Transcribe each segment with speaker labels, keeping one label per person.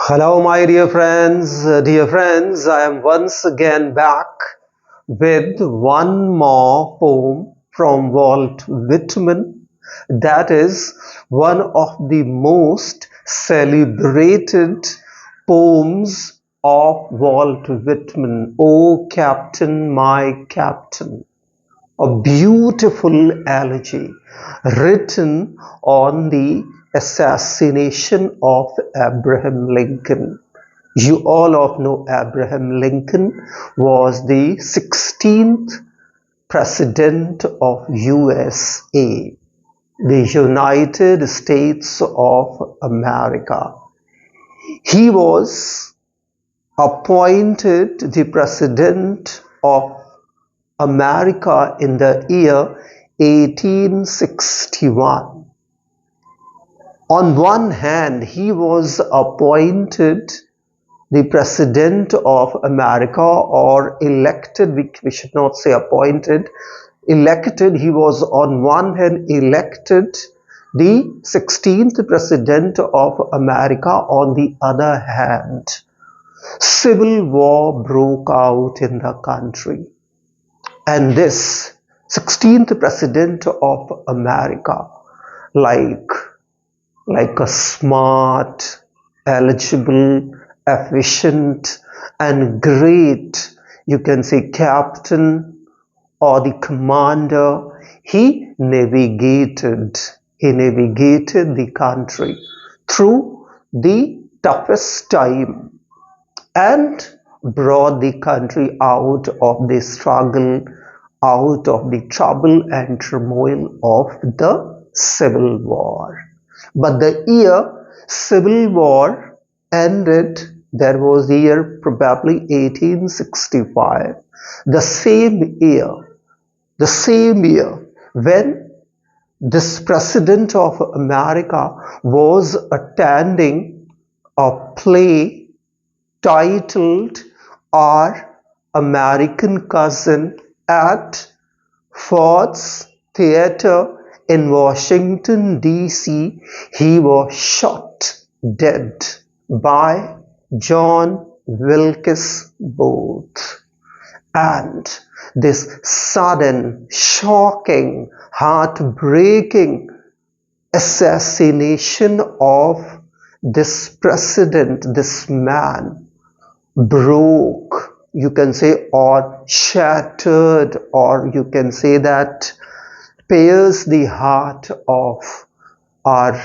Speaker 1: Hello, my dear friends. I am once again back with one more poem from Walt Whitman. That is one of the most celebrated poems of Walt Whitman. Oh, Captain, my Captain. A beautiful elegy written on the assassination of Abraham Lincoln. You all of know Abraham Lincoln was the 16th president of USA, the United States of America. He was appointed the president of America in the year 1861. On one hand, he was appointed the president of America, or elected, we should not say appointed, elected. He was on one hand elected the 16th president of America. On the other hand, civil war broke out in the country. And this 16th president of America, like a smart, eligible, efficient, and great, you can say, captain or the commander, he navigated the country through the toughest time and brought the country out of the struggle, out of the trouble and turmoil of the Civil War. But the year Civil War ended, there was the year probably 1865, the same year when this President of America was attending a play titled Our American Cousin at Ford's Theater in Washington, D.C. He was shot dead by John Wilkes Booth. And this sudden, shocking, heartbreaking assassination of this president, this man, broke, you can say, or shattered, or you can say that pierced the heart of our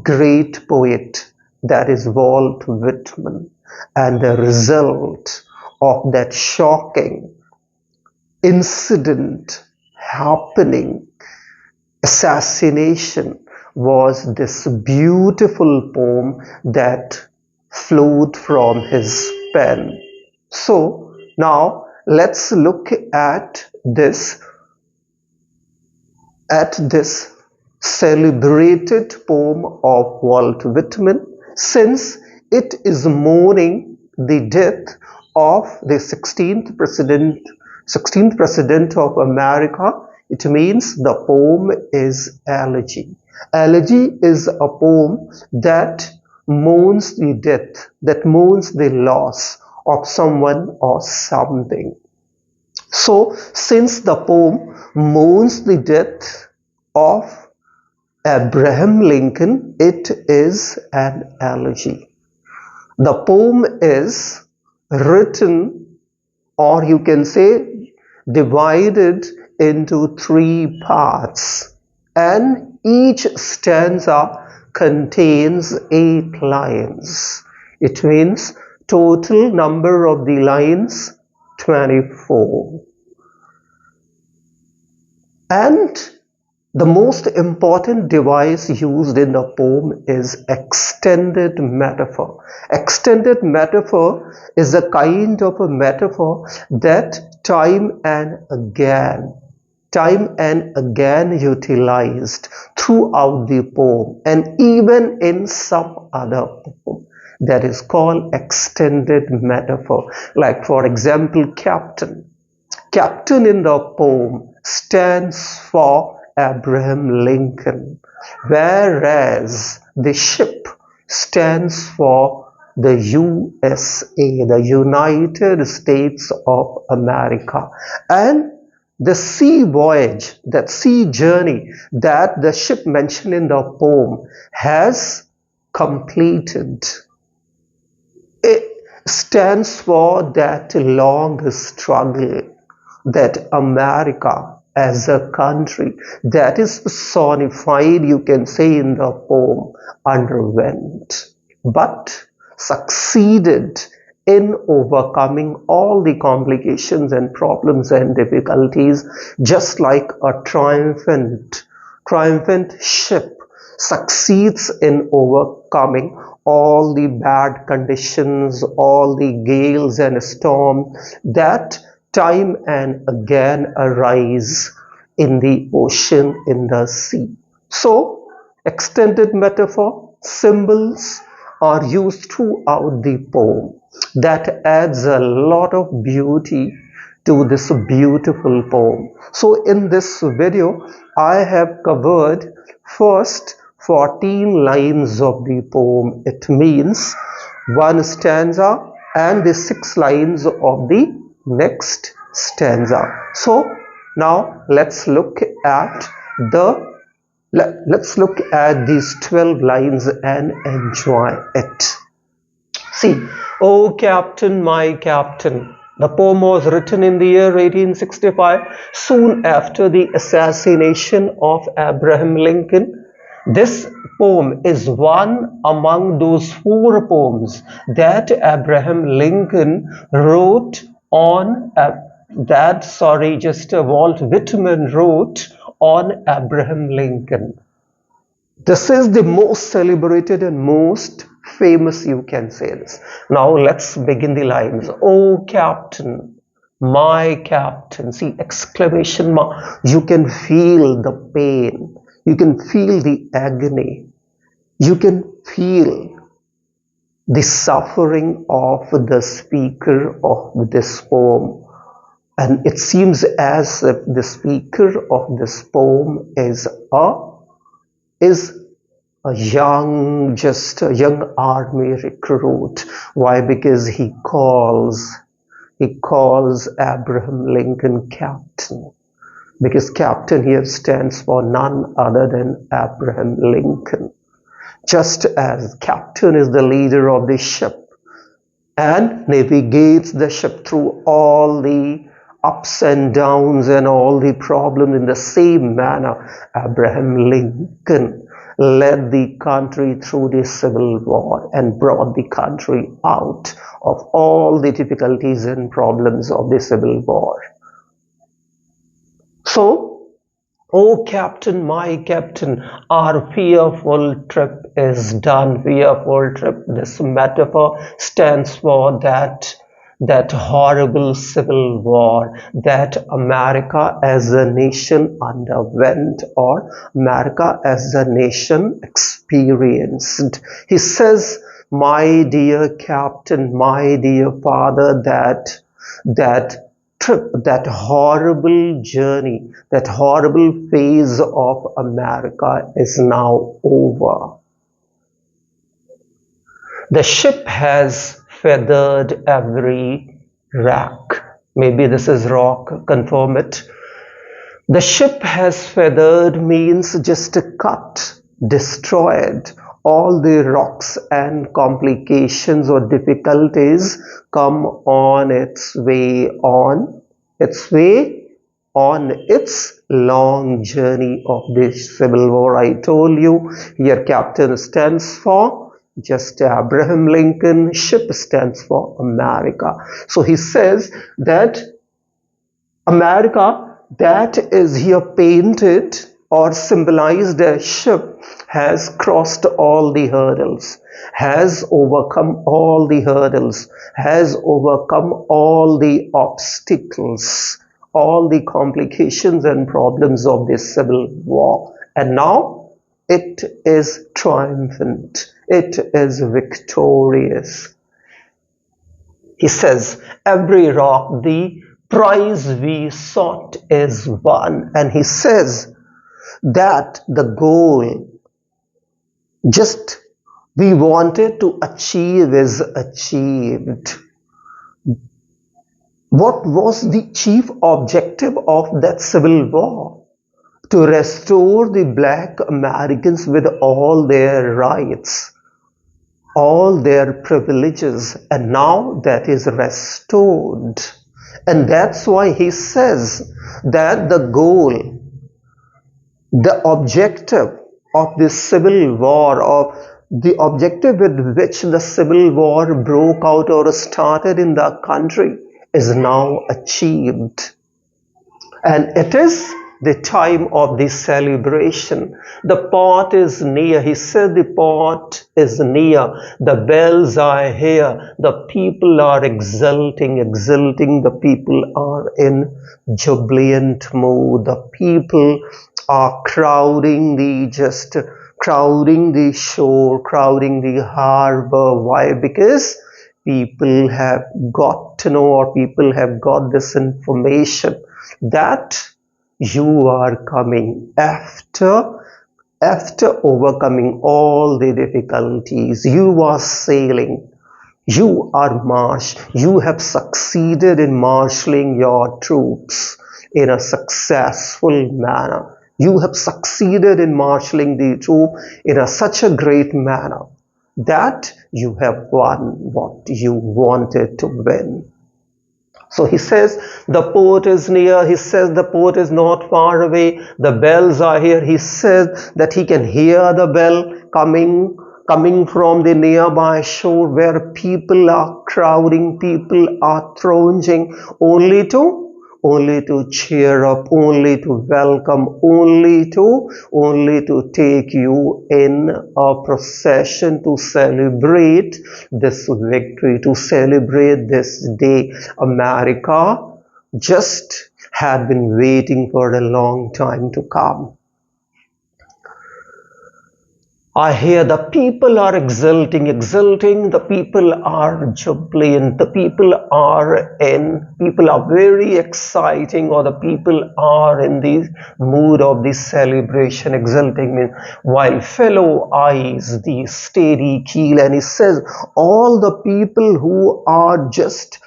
Speaker 1: great poet, that is Walt Whitman. And the result of that shocking incident happening, assassination, was this beautiful poem that flowed from his pen. So now let's look at this celebrated poem of Walt Whitman, since it is mourning the death of the 16th president of America. It means the poem is elegy. Elegy is a poem that mourns the death, that mourns the loss of someone or something. So, since the poem mourns the death of Abraham Lincoln, it is an elegy. The poem is written, or you can say divided into 3 parts, and each stanza contains 8 lines. It means total number of the lines 24. And the most important device used in the poem is extended metaphor. Extended metaphor is a kind of a metaphor that time and again utilized throughout the poem, and even in some other poem, that is called extended metaphor. Like, for example, captain. Captain in the poem stands for Abraham Lincoln, whereas the ship stands for the USA, the United States of America, and the sea voyage, that sea journey that the ship mentioned in the poem has completed. It stands for that long struggle that America as a country that is personified, you can say, in the poem, underwent, but succeeded in overcoming all the complications and problems and difficulties, just like a triumphant ship succeeds in overcoming all the bad conditions, all the gales and storms that time and again arise in the ocean, in the sea. So, extended metaphor, symbols are used throughout the poem. That adds a lot of beauty to this beautiful poem. So in this video, I have covered first 14 lines of the poem. It means one stanza and the 6 lines of the next stanza. So now let's look at these 12 lines and enjoy it. See, "O Captain, my Captain." The poem was written in the year 1865, soon after the assassination of Abraham Lincoln. This poem is one among those 4 poems that Abraham Lincoln wrote on Walt Whitman wrote on Abraham Lincoln. This is the most celebrated and most famous, you can say this. Now let's begin the lines. "O Captain, my Captain." See, exclamation mark. You can feel the pain. You can feel the agony. You can feel the suffering of the speaker of this poem. And it seems as if the speaker of this poem is a young army recruit. Why? Because he calls Abraham Lincoln Captain. Because Captain here stands for none other than Abraham Lincoln. Just as Captain is the leader of the ship and navigates the ship through all the ups and downs and all the problems, in the same manner Abraham Lincoln led the country through the Civil War and brought the country out of all the difficulties and problems of the Civil War. So, "O Captain, my Captain, our fearful trip is done." Fearful trip, this metaphor stands for that horrible civil war that America as a nation underwent, or America as a nation experienced. He says, "My dear Captain, my dear father, that trip, that horrible journey, that horrible phase of America is now over. The ship has feathered every rack." Maybe this is rock, confirm it. The ship has feathered means just cut, destroyed. All the rocks and complications or difficulties come on its long journey of this civil war. I told you here Captain stands for just Abraham Lincoln, ship stands for America. So he says that America that is here painted or symbolized as ship has crossed all the hurdles, has overcome all the hurdles, has overcome all the obstacles, all the complications and problems of this civil war. And now it is triumphant. It is victorious. He says, "Every rock, the prize we sought is won." And he says that the goal, just we wanted to achieve is achieved. What was the chief objective of that civil war? To restore the black Americans with all their rights, all their privileges, and now that is restored. And that's why he says that the goal, the objective of this civil war, of the objective with which the civil war broke out or started in the country, is now achieved. And it is the time of the celebration. The pot is near. He said the pot is near. The bells are here. The people are exulting. The people are in jubilant mood. The people are crowding the shore, crowding the harbor. Why? Because people have got to know, or people have got this information that you are coming after overcoming all the difficulties. You are sailing, you are you have succeeded in marshalling your troops in a successful manner. You have succeeded in marshalling the troop in such a great manner that you have won what you wanted to win. So he says the port is near. He says the port is not far away. The bells are here. He says that he can hear the bell coming from the nearby shore, where people are crowding, people are thronging only to cheer up, only to welcome, only to take you in a procession to celebrate this victory, to celebrate this day. America just had been waiting for a long time to come. I hear the people are exulting, the people are jubilant, the people are very exciting, or the people are in the mood of the celebration. Exulting means while fellow eyes the steady keel, and he says all the people who are just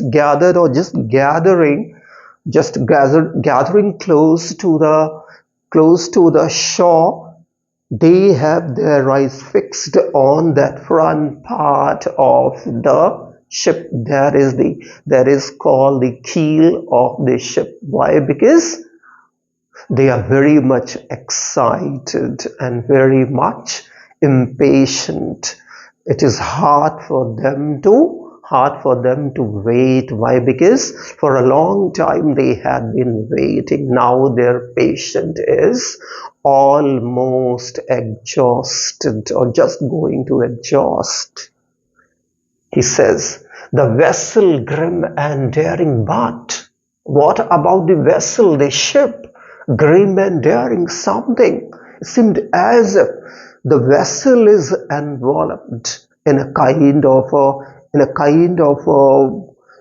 Speaker 1: gathered, or just gathering close to the shore, they have their eyes fixed on that front part of the ship. That is called the keel of the ship. Why? Because they are very much excited and very much impatient. It is hard for them to wait. Why? Because for a long time they had been waiting. Now their patience is almost exhausted, or just going to exhaust. He says, the vessel grim and daring, but what about the vessel, the ship, grim and daring? Something seemed as if the vessel is enveloped in a kind of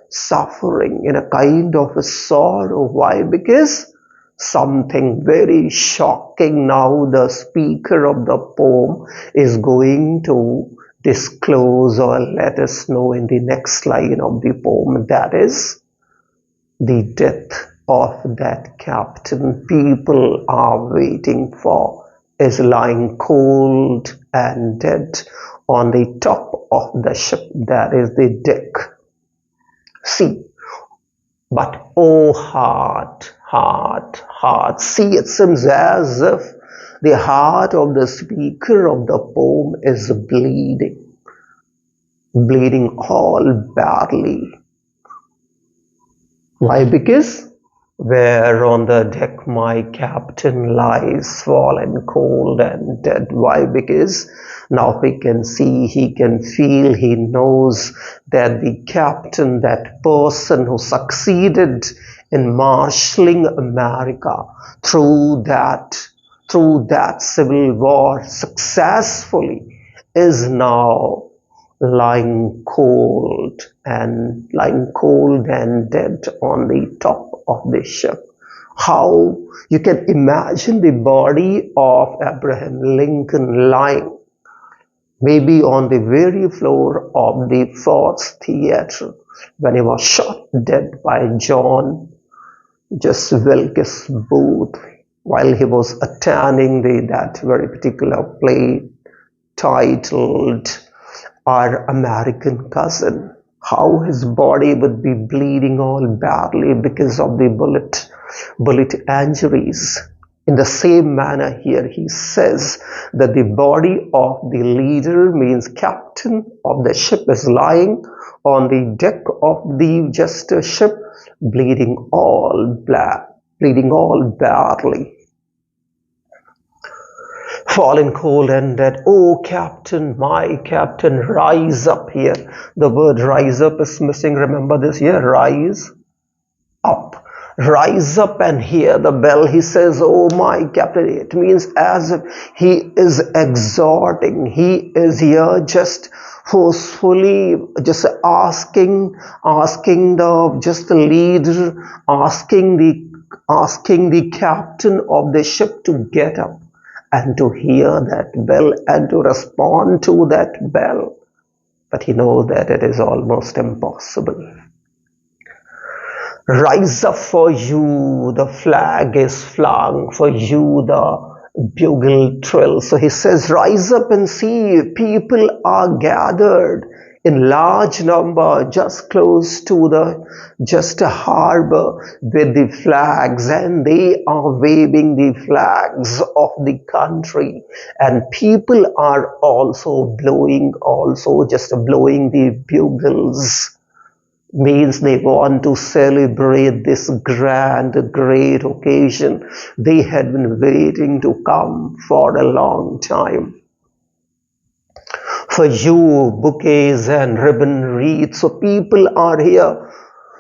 Speaker 1: suffering, in a kind of a sorrow. Why? Because something very shocking now the speaker of the poem is going to disclose or let us know in the next line of the poem. That is the death of that captain people are waiting for is lying cold and dead on the top of the ship. That is the deck. See, but oh heart, see, it seems as if the heart of the speaker of the poem is bleeding all badly. Why? Because where on the deck my captain lies, fallen cold and dead. Why? Because now he can see, he can feel, he knows that the captain, that person who succeeded in marshalling America through that civil war successfully, is now lying cold and dead on the top of the ship. How you can imagine the body of Abraham Lincoln lying maybe on the very floor of the Ford's Theatre when he was shot dead by John Wilkes Booth while he was attending that very particular play titled Our American Cousin. How his body would be bleeding all badly because of the bullet injuries. In the same manner here he says that the body of the leader, means captain of the ship, is lying on the deck of the ship, bleeding all badly. Fallen cold and dead. Oh captain, my captain, rise up here. The word rise up is missing. Remember this here, rise up. Rise up and hear the bell. He says, oh my captain. It means as if he is exhorting. He is here just forcefully just asking the leader, asking the captain of the ship to get up and to hear that bell and to respond to that bell. But he knows that it is almost impossible. Rise up, for you the flag is flung, for you the bugle trill. So he says, rise up and see, people are gathered in large number just close to the harbor with the flags, and they are waving the flags of the country, and people are also blowing the bugles. Means they want to celebrate this great occasion. They had been waiting to come for a long time. For you, bouquets and ribbon wreaths. So people are here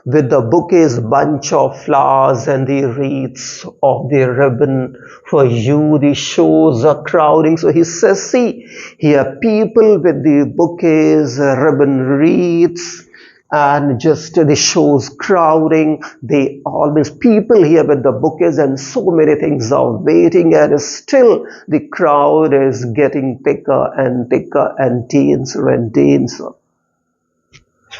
Speaker 1: with the bouquets, bunch of flowers and the wreaths of the ribbon. For you, the shows are crowding. So he says, see, here people with the bouquets, ribbon wreaths, and just the shows crowding. They always people here with the bouquets and so many things are waiting, and still the crowd is getting thicker and denser and denser.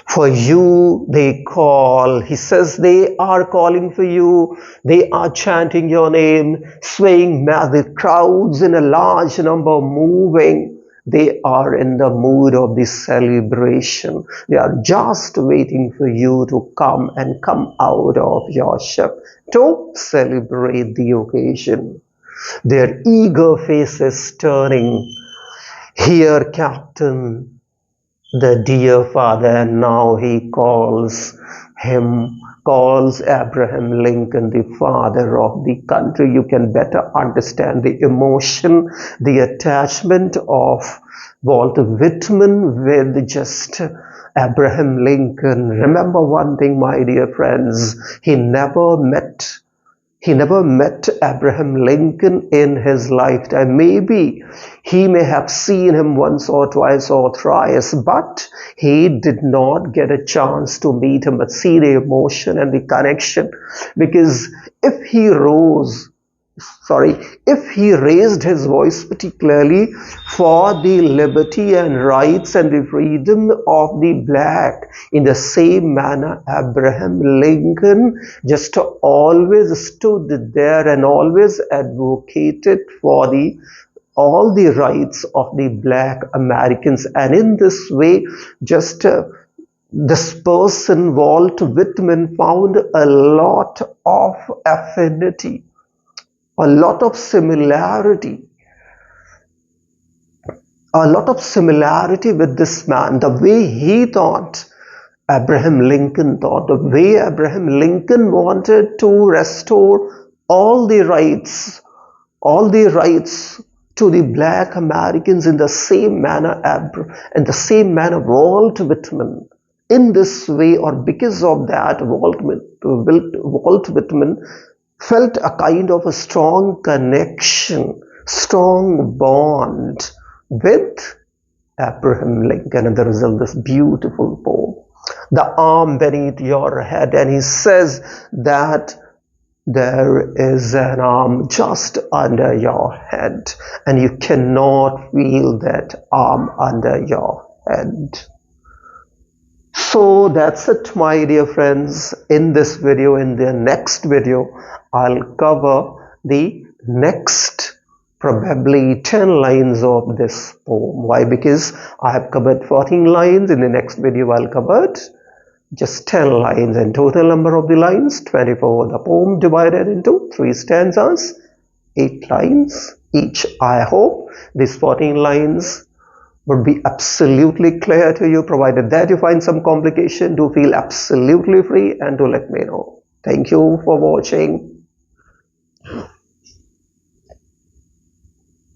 Speaker 1: For you they call. He says they are calling for you. They are chanting your name, swaying massive crowds in a large number moving. They are in the mood of the celebration. They are just waiting for you to come out of your ship to celebrate the occasion. Their eager faces turning. Here, Captain, the dear father, and now he calls Abraham Lincoln the father of the country. You can better understand the emotion, the attachment of Walt Whitman with just Abraham Lincoln. Remember one thing, my dear friends, he never met Abraham Lincoln in his lifetime. Maybe he may have seen him once or twice or thrice, but he did not get a chance to meet him. But see the emotion and the connection, because if he raised his voice particularly for the liberty and rights and the freedom of the black, in the same manner Abraham Lincoln just always stood there and always advocated for all the rights of the black Americans. And in this way, this person, Walt Whitman, found a lot of affinity, a lot of similarity with this man. The way he thought, Abraham Lincoln thought. The way Abraham Lincoln wanted to restore all the rights to the black Americans, in the same manner Walt Whitman. In this way, or because of that, Walt Whitman felt a kind of a strong connection, strong bond with Abraham Lincoln, and the result, this beautiful poem, The Arm Beneath Your Head. And he says that there is an arm just under your head and you cannot feel that arm under your head. So that's it, my dear friends. In this video, in the next video, I'll cover the next probably 10 lines of this poem. Why? Because I have covered 14 lines. In the next video, I'll cover just 10 lines, and total number of the lines 24. The poem divided into 3 stanzas, 8 lines each. I hope these 14 lines would be absolutely clear to you. Provided that you find some complication, do feel absolutely free and do let me know. Thank you for watching.